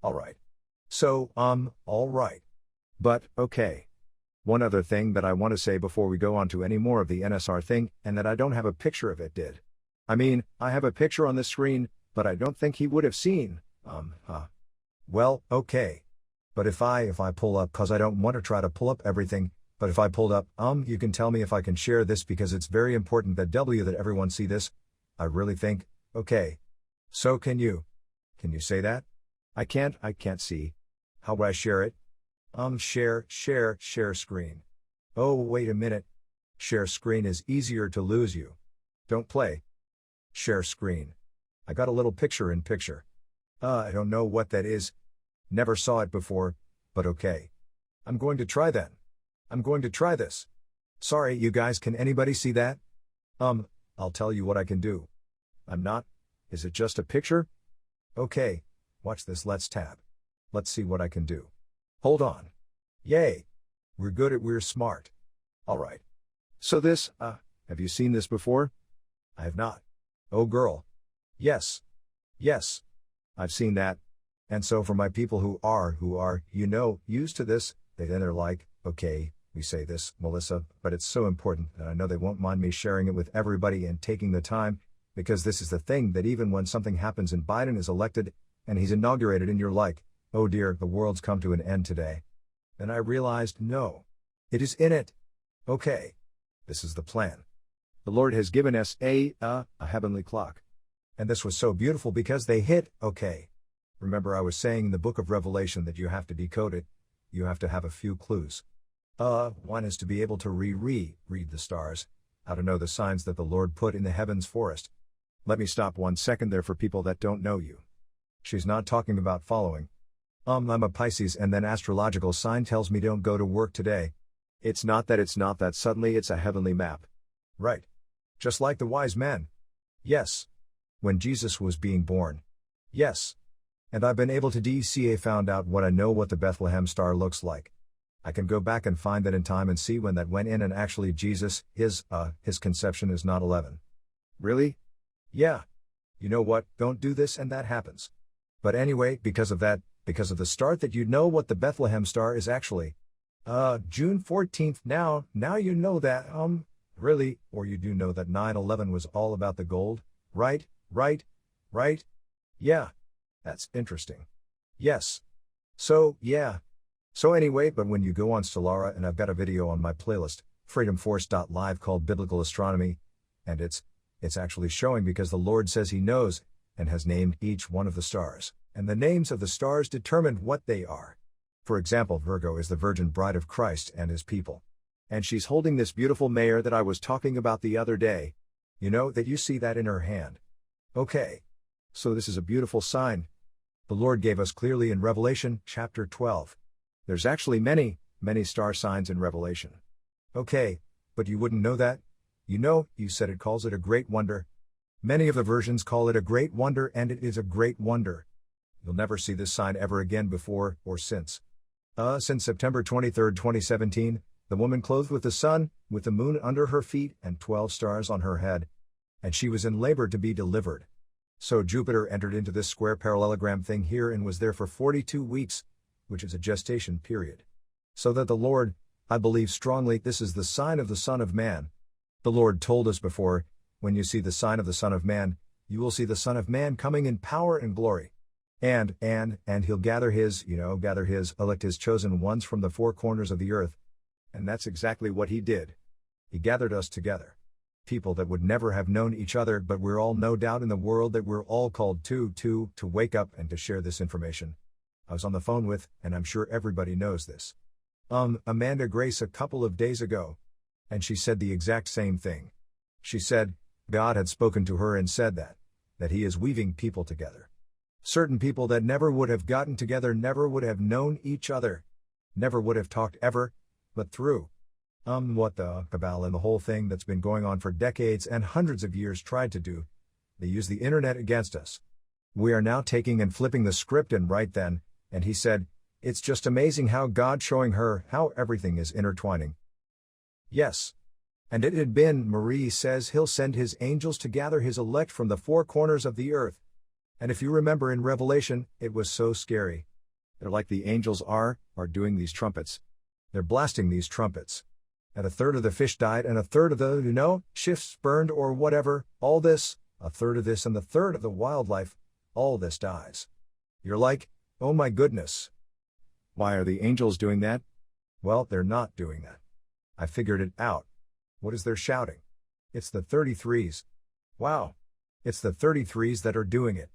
Alright. So, alright. But, okay. One other thing that I want to say before we go on to any more of the NSR thing, and that I don't have a picture of it did. I mean, I have a picture on the screen, but I don't think he would have seen, Well, okay. But if I pull up, cause I don't want to try to pull up everything, but if I pulled up, you can tell me if I can share this because it's very important that that everyone see this. I really think, okay. So can you say that? I can't see. How do I share it? Share screen. Oh, wait a minute. Share screen is easier to lose you. Don't play. Share screen. I got a little picture in picture. I don't know what that is. Never saw it before, but okay. I'm going to try then. I'm going to try this. Sorry, you guys, can anybody see that? I'll tell you what I can do. I'm not. Is it just a picture? Okay. Watch this, let's tab. Let's see what I can do. Hold on. Yay. We're smart. Alright. So this, have you seen this before? I have not. Oh girl. Yes. Yes. I've seen that. And so for my people who are, used to this, they're like, okay, we say this, Melissa, but it's so important that I know they won't mind me sharing it with everybody and taking the time, because this is the thing that even when something happens and Biden is elected, and he's inaugurated and you're like, oh dear, the world's come to an end today. Then I realized, no. It is in it. Okay. This is the plan. The Lord has given us a heavenly clock. And this was so beautiful because they hit, okay. Remember I was saying in the book of Revelation that you have to decode it. You have to have a few clues. One is to be able to read the stars, how to know the signs that the Lord put in the heavens forest. Let me stop 1 second there for people that don't know you. She's not talking about following. I'm a Pisces and then astrological sign tells me don't go to work today. It's not that suddenly it's a heavenly map. Right. Just like the wise men. Yes. When Jesus was being born. Yes. And I've been able to DCA found out what I know what the Bethlehem star looks like. I can go back and find that in time and see when that went in and actually Jesus, his conception is not 11. Really? Yeah. You know what, don't do this and that happens. But anyway, because of the start that you know what the Bethlehem star is actually. June 14th now you know that, really, or you do know that 9/11 was all about the gold, right? Yeah. That's interesting. Yes. So, yeah. So anyway, but when you go on Stellara, and I've got a video on my playlist, freedomforce.live called Biblical Astronomy, and it's actually showing because the Lord says he knows, and has named each one of the stars, and the names of the stars determined what they are. For example, Virgo is the virgin bride of Christ and his people. And she's holding this beautiful mare that I was talking about the other day. You know, that you see that in her hand. Okay. So this is a beautiful sign. The Lord gave us clearly in Revelation, chapter 12. There's actually many star signs in Revelation. Okay, but you wouldn't know that? You know, you said it calls it a great wonder. Many of the versions call it a great wonder, and it is a great wonder. You'll never see this sign ever again before, or since. Since September 23, 2017, the woman clothed with the sun, with the moon under her feet, and 12 stars on her head. And she was in labor to be delivered. So Jupiter entered into this square parallelogram thing here and was there for 42 weeks, which is a gestation period. So that the Lord, I believe strongly this is the sign of the Son of Man. The Lord told us before, when you see the sign of the Son of Man, you will see the Son of Man coming in power and glory. And he'll gather his elect, his chosen ones from the four corners of the earth. And that's exactly what he did. He gathered us together. People that would never have known each other, but we're all no doubt in the world that we're all called to wake up and to share this information. I was on the phone with, and I'm sure everybody knows this, Amanda Grace a couple of days ago. And she said the exact same thing. She said, God had spoken to her and said that he is weaving people together. Certain people that never would have gotten together, never would have known each other, never would have talked ever, but through what the cabal and the whole thing that's been going on for decades and hundreds of years tried to do, they use the internet against us. We are now taking and flipping the script, and right then, and he said, it's just amazing how God showing her how everything is intertwining. Yes. And it had been, Marie says he'll send his angels to gather his elect from the four corners of the earth. And if you remember in Revelation, it was so scary. They're like the angels are doing these trumpets. They're blasting these trumpets. And a third of the fish died, and a third of the, ships burned or whatever, all this, a third of this and the third of the wildlife, all this dies. You're like, oh my goodness. Why are the angels doing that? Well, they're not doing that. I figured it out. What is they're shouting? It's the 33s. Wow. It's the 33s that are doing it.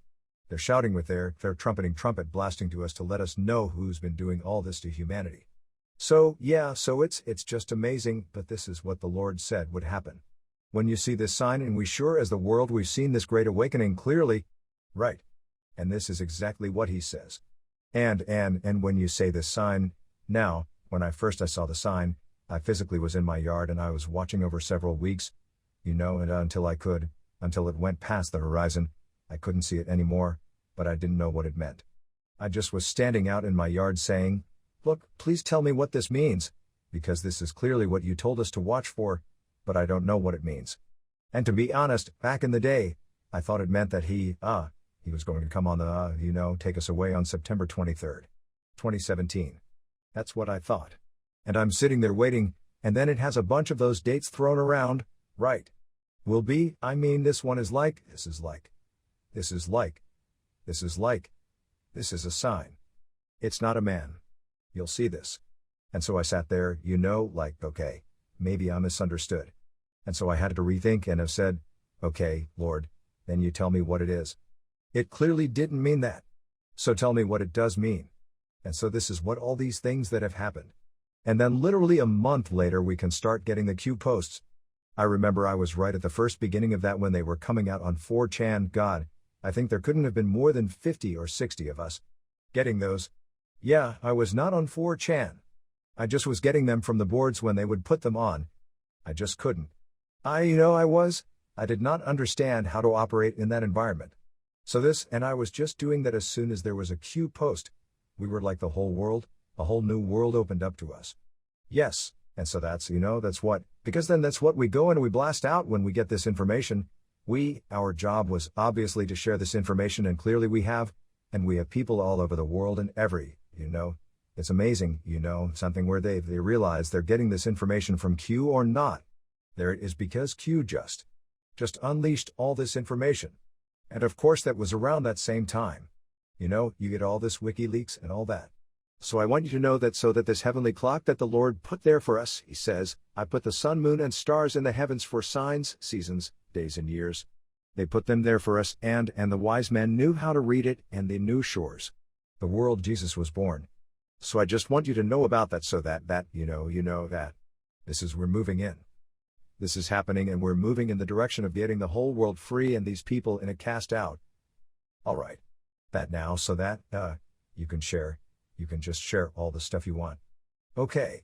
They're shouting with their trumpeting trumpet blasting to us to let us know who's been doing all this to humanity. So it's just amazing, but this is what the Lord said would happen. When you see this sign, and we sure as the world we've seen this great awakening clearly. Right. And this is exactly what he says. And when you say this sign, now, when I saw the sign, I physically was in my yard and I was watching over several weeks, and until it went past the horizon, I couldn't see it anymore, but I didn't know what it meant. I just was standing out in my yard saying, look, please tell me what this means, because this is clearly what you told us to watch for, but I don't know what it means. And to be honest, back in the day, I thought it meant that he was going to come on take us away on September 23rd, 2017. That's what I thought. And I'm sitting there waiting, and then it has a bunch of those dates thrown around, right? This one is like, this is a sign. It's not a man. You'll see this. And so I sat there, okay, maybe I misunderstood. And so I had to rethink and have said, okay, Lord, then you tell me what it is. It clearly didn't mean that. So tell me what it does mean. And so this is what all these things that have happened. And then literally a month later we can start getting the Q posts. I remember I was right at the first beginning of that when they were coming out on 4chan. God, I think there couldn't have been more than 50 or 60 of us getting those. Yeah, I was not on 4chan. I just was getting them from the boards when they would put them on. I just couldn't. I did not understand how to operate in that environment. And I was just doing that as soon as there was a Q post. We were like the whole world, a whole new world opened up to us. Yes, and so that's what we go and we blast out when we get this information. Our job was obviously to share this information, and clearly we have people all over the world and it's amazing, something where they realize they're getting this information from Q or not. There it is, because Q just unleashed all this information. And of course that was around that same time. You get all this WikiLeaks and all that. So I want you to know that so that this heavenly clock that the Lord put there for us, he says, I put the sun, moon, and stars in the heavens for signs, seasons, days, and years. They put them there for us, and the wise men knew how to read it, and they knew shores. The world Jesus was born. So I just want you to know about that, so that that we're moving in. This is happening, and we're moving in the direction of getting the whole world free and these people in a cast out. All right. That now, so that, you can just share all the stuff you want. Okay.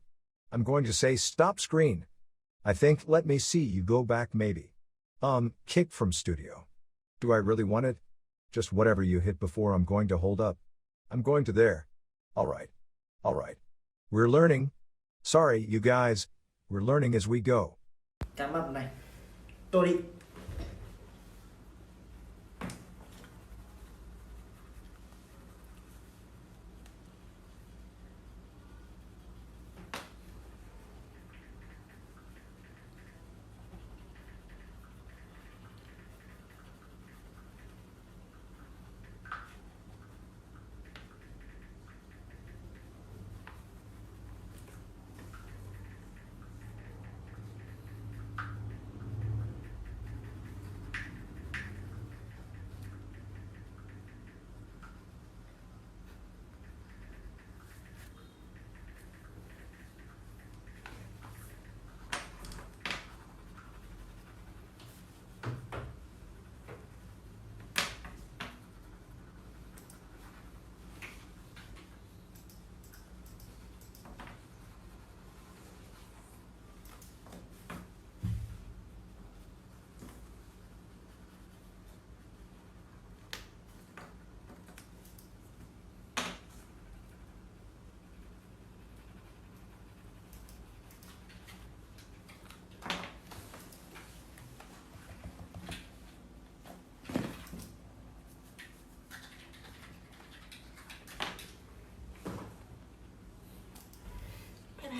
I'm going to say stop screen. I think, let me see you go back maybe. Kick from studio. Do I really want it? Just whatever you hit before I'm going to hold up. I'm going to there. All right. We're learning. Sorry, you guys. We're learning as we go. Cảm ơn này. Tôi đi.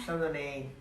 Xong rồi nè.